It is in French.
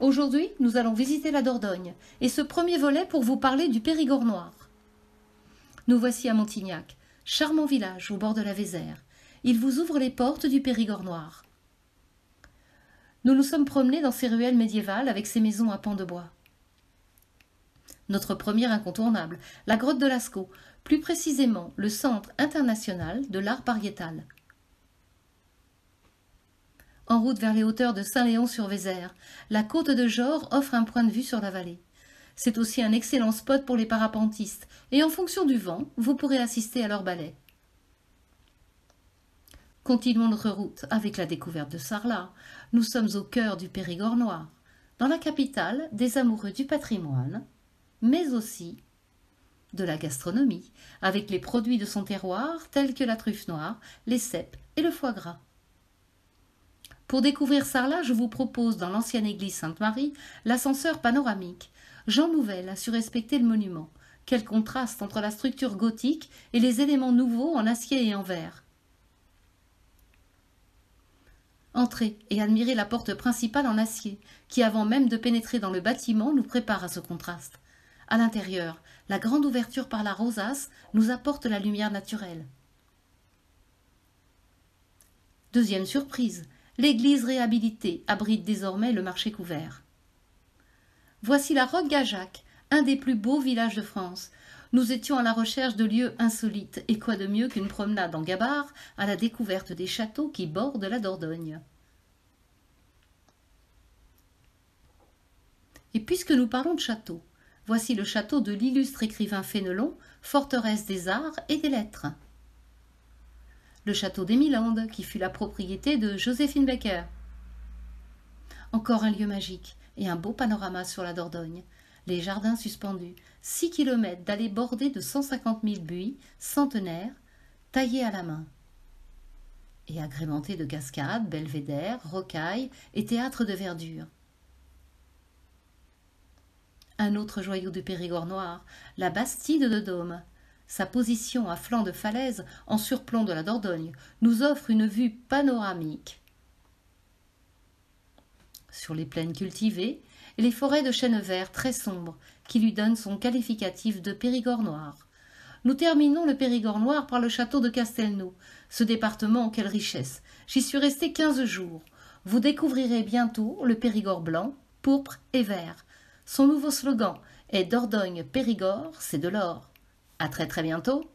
Aujourd'hui, nous allons visiter la Dordogne et ce premier volet pour vous parler du Périgord noir. Nous voici à Montignac, charmant village au bord de la Vézère. Il vous ouvre les portes du Périgord noir. Nous nous sommes promenés dans ces ruelles médiévales avec ses maisons à pans de bois. Notre premier incontournable, la grotte de Lascaux, plus précisément le Centre international de l'art pariétal. En route vers les hauteurs de Saint-Léon-sur-Vézère, la côte de Jord offre un point de vue sur la vallée. C'est aussi un excellent spot pour les parapentistes et en fonction du vent, vous pourrez assister à leur ballet. Continuons notre route avec la découverte de Sarlat. Nous sommes au cœur du Périgord noir, dans la capitale des amoureux du patrimoine, mais aussi de la gastronomie, avec les produits de son terroir tels que la truffe noire, les cèpes et le foie gras. Pour découvrir Sarlat, je vous propose dans l'ancienne église Sainte-Marie l'ascenseur panoramique. Jean Nouvel a su respecter le monument. Quel contraste entre la structure gothique et les éléments nouveaux en acier et en verre. Entrez et admirez la porte principale en acier, qui avant même de pénétrer dans le bâtiment nous prépare à ce contraste. À l'intérieur, la grande ouverture par la rosace nous apporte la lumière naturelle. Deuxième surprise, l'église réhabilitée abrite désormais le marché couvert. Voici la Roque-Gajac, un des plus beaux villages de France. Nous étions à la recherche de lieux insolites, et quoi de mieux qu'une promenade en gabarre à la découverte des châteaux qui bordent la Dordogne. Et puisque nous parlons de châteaux, voici le château de l'illustre écrivain Fénelon, forteresse des arts et des lettres. Le château d'Émilandes, qui fut la propriété de Joséphine Baker. Encore un lieu magique et un beau panorama sur la Dordogne. Les jardins suspendus, 6 km d'allées bordées de 150 000 buis centenaires, taillés à la main. Et agrémentés de cascades, belvédères, rocailles et théâtres de verdure. Un autre joyau du Périgord noir, la Bastide de Dôme. Sa position à flanc de falaise, en surplomb de la Dordogne, nous offre une vue panoramique sur les plaines cultivées et les forêts de chênes verts très sombres qui lui donnent son qualificatif de Périgord noir. Nous terminons le Périgord noir par le château de Castelnau. Ce département, quelle richesse! J'y suis resté 15 jours. Vous découvrirez bientôt le Périgord blanc, pourpre et vert. Son nouveau slogan est Dordogne Périgord, c'est de l'or. À très très bientôt.